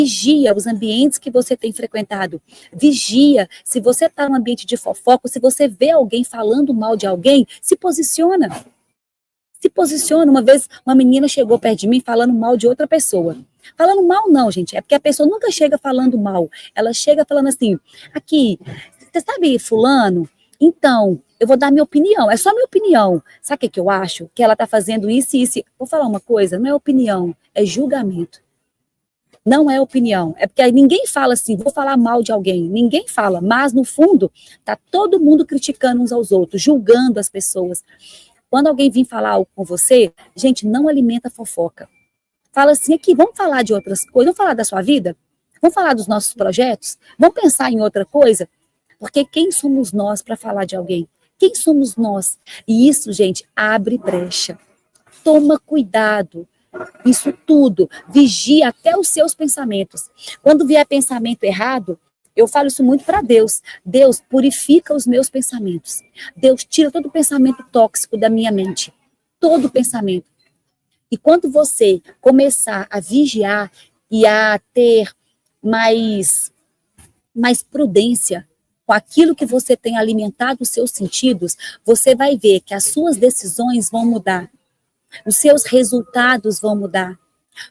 Vigia os ambientes que você tem frequentado. Vigia se você está num ambiente de fofoca, se você vê alguém falando mal de alguém, se posiciona. Se posiciona. Uma vez uma menina chegou perto de mim falando mal de outra pessoa. Falando mal não, gente, é porque a pessoa nunca chega falando mal. Ela chega falando assim, aqui, você sabe fulano? Então, eu vou dar minha opinião, é só minha opinião. Sabe o que eu acho? Que ela está fazendo isso e isso. Vou falar uma coisa, não é opinião, é julgamento. Não é opinião, é porque ninguém fala assim, vou falar mal de alguém, ninguém fala, mas no fundo, tá todo mundo criticando uns aos outros, julgando as pessoas. Quando alguém vir falar algo com você, gente, não alimenta fofoca. Fala assim, aqui, vamos falar de outras coisas, vamos falar da sua vida? Vamos falar dos nossos projetos? Vamos pensar em outra coisa? Porque quem somos nós para falar de alguém? Quem somos nós? E isso, gente, abre brecha. Toma cuidado. Isso tudo, vigia até os seus pensamentos. Quando vier pensamento errado, eu falo isso muito para Deus. Deus, purifica os meus pensamentos. Deus, tira todo pensamento tóxico da minha mente. Todo pensamento. E quando você começar a vigiar e a ter mais prudência com aquilo que você tem alimentado os seus sentidos, você vai ver que as suas decisões vão mudar. Os seus resultados vão mudar.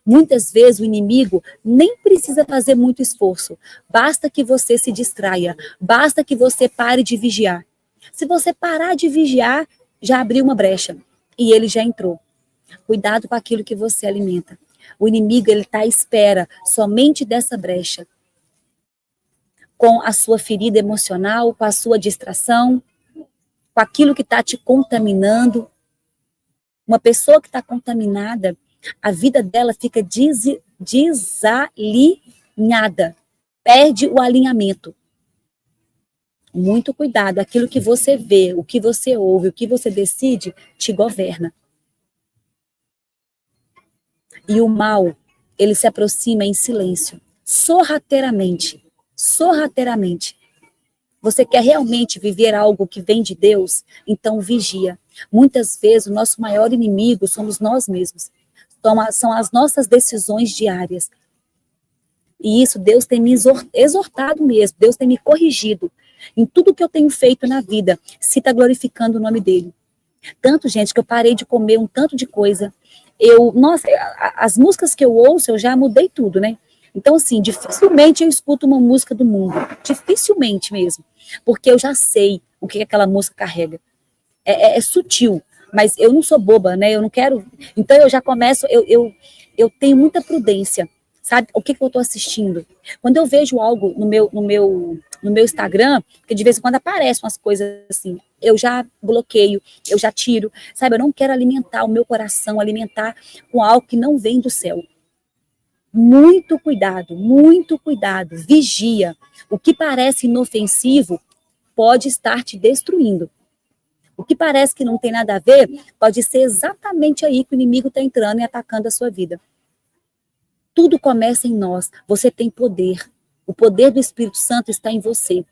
Muitas vezes o inimigo nem precisa fazer muito esforço. Basta que você se distraia. Basta que você pare de vigiar. Se você parar de vigiar, já abriu uma brecha. E ele já entrou. Cuidado com aquilo que você alimenta. O inimigo, ele está à espera somente dessa brecha. Com a sua ferida emocional, com a sua distração, com aquilo que está te contaminando. Uma pessoa que está contaminada, a vida dela fica desalinhada, perde o alinhamento. Muito cuidado, aquilo que você vê, o que você ouve, o que você decide, te governa. E o mal, ele se aproxima em silêncio, sorrateiramente, sorrateiramente. Você quer realmente viver algo que vem de Deus? Então vigia. Muitas vezes o nosso maior inimigo somos nós mesmos. São as nossas decisões diárias. E isso Deus tem me exortado mesmo, Deus tem me corrigido. Em tudo que eu tenho feito na vida, se está glorificando o nome dele. Tanto, gente, que eu parei de comer um tanto de coisa. Nossa, as músicas que eu ouço, eu já mudei tudo, né? Então, assim, dificilmente eu escuto uma música do mundo. Dificilmente mesmo. Porque eu já sei o que aquela música carrega. É sutil, mas eu não sou boba, né? Eu não quero... Então, eu já começo... Eu tenho muita prudência, sabe? O que eu estou assistindo? Quando eu vejo algo no meu Instagram, porque de vez em quando aparecem umas coisas assim, eu já bloqueio, eu já tiro, sabe? Eu não quero alimentar o meu coração, alimentar com algo que não vem do céu. Muito cuidado, vigia. O que parece inofensivo pode estar te destruindo. O que parece que não tem nada a ver, pode ser exatamente aí que o inimigo está entrando e atacando a sua vida. Tudo começa em nós. Você tem poder. O poder do Espírito Santo está em você.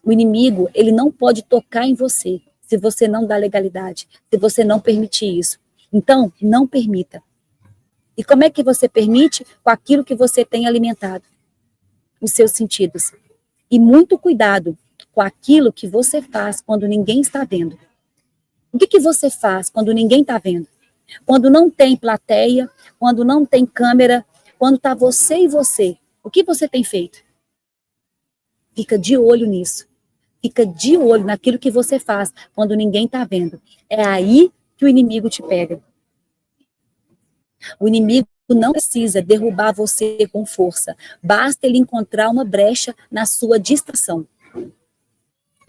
O inimigo, ele não pode tocar em você se você não dá legalidade, se você não permitir isso. Então, não permita. E como é que você permite? Com aquilo que você tem alimentado, os seus sentidos. E muito cuidado com aquilo que você faz quando ninguém está vendo. O que você faz quando ninguém está vendo? Quando não tem plateia, quando não tem câmera, quando está você e você, o que você tem feito? Fica de olho nisso. Fica de olho naquilo que você faz quando ninguém está vendo. É aí que o inimigo te pega. O inimigo não precisa derrubar você com força. Basta ele encontrar uma brecha na sua distração.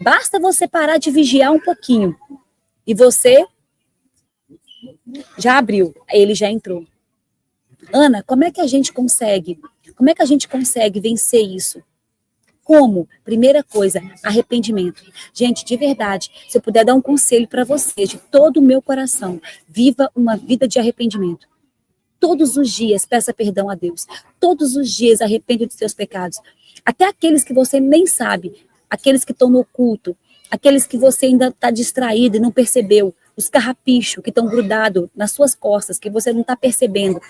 Basta você parar de vigiar um pouquinho. E você já abriu, ele já entrou. Ana, como é que a gente consegue? Como é que a gente consegue vencer isso? Como? Primeira coisa, arrependimento. Gente, de verdade, se eu puder dar um conselho para você, de todo o meu coração, viva uma vida de arrependimento. Todos os dias peça perdão a Deus. Todos os dias arrepende dos seus pecados. Até aqueles que você nem sabe, aqueles que estão no oculto, aqueles que você ainda está distraído e não percebeu, os carrapichos que estão grudados nas suas costas, que você não está percebendo.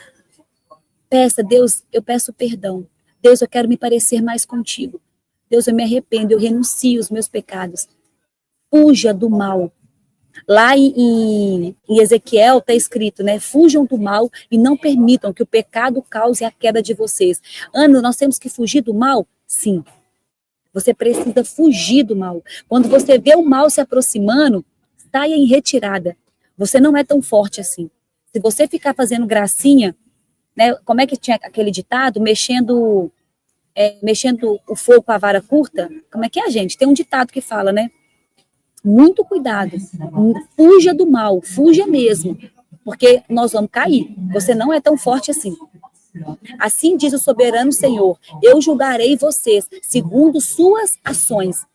Peça, Deus, eu peço perdão. Deus, eu quero me parecer mais contigo. Deus, eu me arrependo, eu renuncio os meus pecados. Fuja do mal. Lá em Ezequiel está escrito, né? Fujam do mal e não permitam que o pecado cause a queda de vocês. Ana, nós temos que fugir do mal? Sim. Você precisa fugir do mal. Quando você vê o mal se aproximando, saia em retirada. Você não é tão forte assim. Se você ficar fazendo gracinha, né? Como é que tinha aquele ditado? Mexendo o fogo com a vara curta? Como é que é, gente? Tem um ditado que fala, né? Muito cuidado. Fuja do mal, fuja mesmo. Porque nós vamos cair. Você não é tão forte assim. Assim diz o soberano Senhor, eu julgarei vocês segundo suas ações.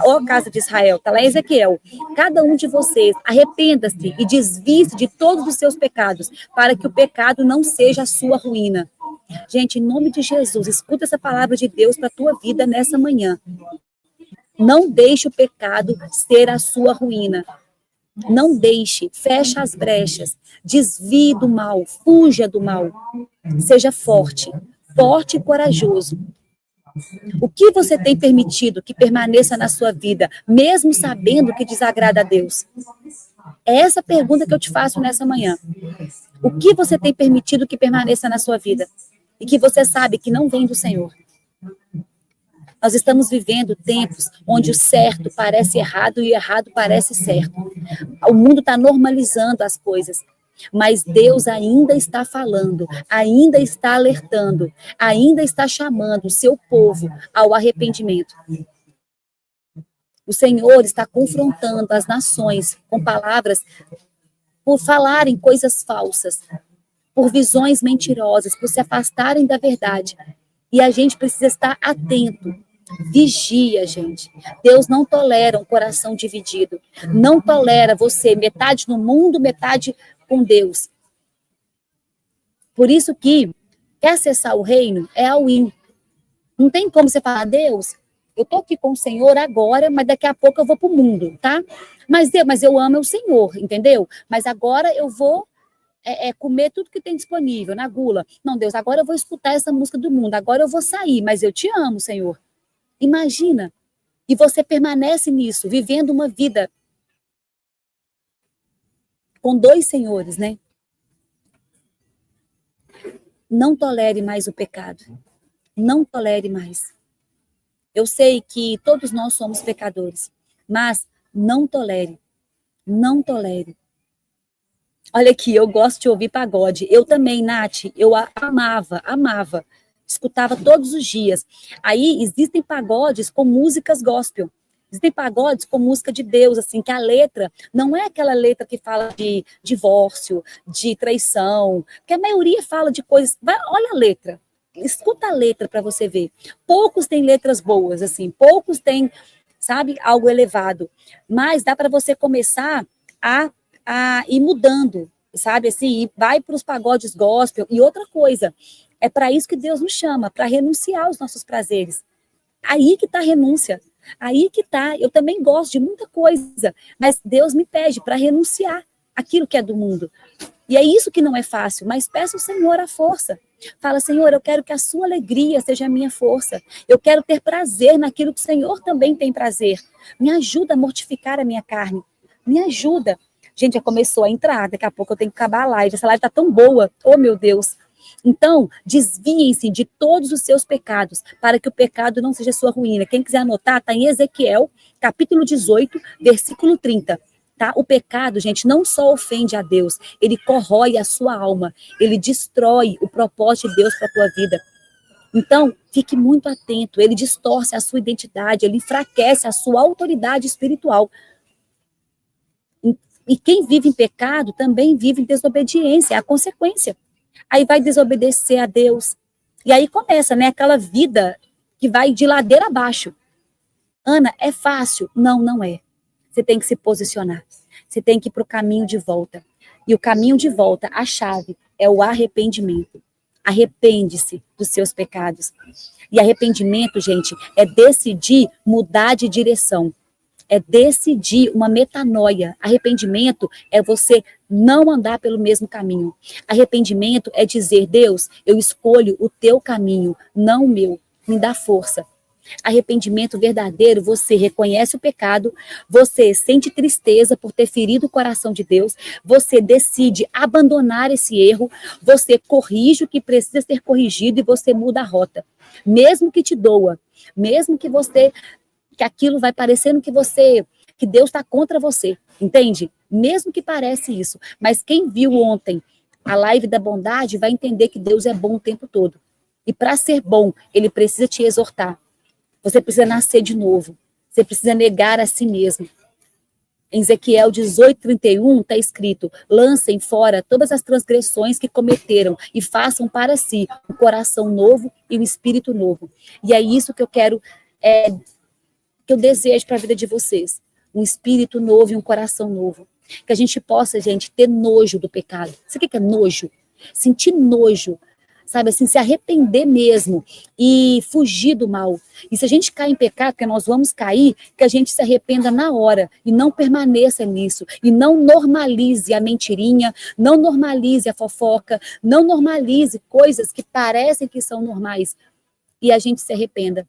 Ó casa de Israel, está lá em Ezequiel, cada um de vocês arrependa-se e desvie-se de todos os seus pecados, para que o pecado não seja a sua ruína. Gente, em nome de Jesus, escuta essa palavra de Deus para a tua vida nessa manhã. Não deixe o pecado ser a sua ruína. Não deixe, feche as brechas, desvie do mal, fuja do mal. Seja forte, forte e corajoso. O que você tem permitido que permaneça na sua vida, mesmo sabendo que desagrada a Deus? É essa pergunta que eu te faço nessa manhã. O que você tem permitido que permaneça na sua vida e que você sabe que não vem do Senhor? Nós estamos vivendo tempos onde o certo parece errado e o errado parece certo. O mundo está normalizando as coisas. Mas Deus ainda está falando, ainda está alertando, ainda está chamando o seu povo ao arrependimento. O Senhor está confrontando as nações com palavras por falarem coisas falsas, por visões mentirosas, por se afastarem da verdade. E a gente precisa estar atento. Vigia, gente. Deus não tolera um coração dividido. Não tolera você metade no mundo, metade com Deus. Por isso que quer acessar o reino é all-in. Não tem como você falar, Deus, eu tô aqui com o Senhor agora, mas daqui a pouco eu vou pro mundo, tá? Mas eu amo o Senhor, entendeu? Mas agora eu vou comer tudo que tem disponível na gula. Não, Deus, agora eu vou escutar essa música do mundo, agora eu vou sair, mas eu te amo, Senhor. Imagina. E você permanece nisso, vivendo uma vida com dois senhores, né? Não tolere mais o pecado. Não tolere mais. Eu sei que todos nós somos pecadores, mas não tolere. Não tolere. Olha aqui, eu gosto de ouvir pagode. Eu também, Nath, eu amava. Escutava todos os dias. Aí existem pagodes com músicas gospel. Existem pagodes com música de Deus, assim, que a letra não é aquela letra que fala de divórcio, de traição, porque a maioria fala de coisas. Olha a letra, escuta a letra para você ver. Poucos têm letras boas, assim, poucos têm, sabe, algo elevado. Mas dá para você começar a ir mudando, sabe, assim, e vai para os pagodes gospel. E outra coisa, é para isso que Deus nos chama, para renunciar aos nossos prazeres. Aí que está a renúncia. Aí que está. Eu também gosto de muita coisa, mas Deus me pede para renunciar aquilo que é do mundo. E é isso que não é fácil, mas peça ao Senhor a força. Fala, Senhor, eu quero que a sua alegria seja a minha força. Eu quero ter prazer naquilo que o Senhor também tem prazer. Me ajuda a mortificar a minha carne. Me ajuda. Gente, já começou a entrar. Daqui a pouco eu tenho que acabar a live. Essa live está tão boa. Oh, meu Deus. Então, desviem-se de todos os seus pecados, para que o pecado não seja sua ruína. Quem quiser anotar, está em Ezequiel, capítulo 18, versículo 30. Tá? O pecado, gente, não só ofende a Deus, ele corrói a sua alma, ele destrói o propósito de Deus para a tua vida. Então, fique muito atento, ele distorce a sua identidade, ele enfraquece a sua autoridade espiritual. E quem vive em pecado também vive em desobediência, é a consequência. Aí vai desobedecer a Deus. E aí começa, né, aquela vida que vai de ladeira abaixo. Ana, é fácil? Não, não é. Você tem que se posicionar. Você tem que ir para o caminho de volta. E o caminho de volta, a chave, é o arrependimento. Arrepende-se dos seus pecados. E arrependimento, gente, é decidir mudar de direção. é decidir uma metanoia. Arrependimento é você não andar pelo mesmo caminho. Arrependimento é dizer, Deus, eu escolho o teu caminho, não o meu. Me dá força. Arrependimento verdadeiro, você reconhece o pecado, você sente tristeza por ter ferido o coração de Deus, você decide abandonar esse erro, você corrige o que precisa ser corrigido e você muda a rota. Mesmo que te doa, mesmo que que aquilo vai parecendo que Deus está contra você, entende? Mesmo que parece isso, mas quem viu ontem a live da bondade vai entender que Deus é bom o tempo todo. E para ser bom, ele precisa te exortar. Você precisa nascer de novo. Você precisa negar a si mesmo. Em Ezequiel 18:31 está escrito: lancem fora todas as transgressões que cometeram e façam para si um coração novo e um espírito novo. E é isso que eu quero, que eu desejo para a vida de vocês. Um espírito novo e um coração novo. Que a gente possa, gente, ter nojo do pecado. Sabe o que é nojo? Sentir nojo. Sabe assim, se arrepender mesmo e fugir do mal. E se a gente cair em pecado, porque nós vamos cair, que a gente se arrependa na hora e não permaneça nisso. E não normalize a mentirinha, não normalize a fofoca, não normalize coisas que parecem que são normais. E a gente se arrependa.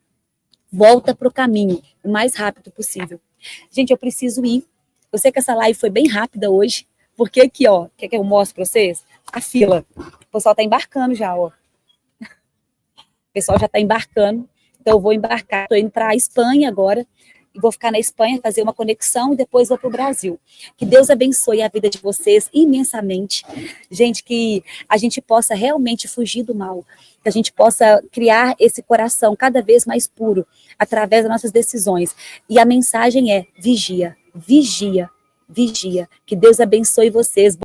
Volta para o caminho o mais rápido possível. Gente, eu preciso ir. Eu sei que essa live foi bem rápida hoje, porque aqui, ó, quer que eu mostre para vocês? A fila. O pessoal está embarcando já, ó. O pessoal já está embarcando. Então, eu vou embarcar. Estou indo para a Espanha agora. E vou ficar na Espanha, fazer uma conexão e depois vou para o Brasil. Que Deus abençoe a vida de vocês imensamente. Gente, que a gente possa realmente fugir do mal. Que a gente possa criar esse coração cada vez mais puro através das nossas decisões. E a mensagem é: vigia, vigia, vigia. Que Deus abençoe vocês.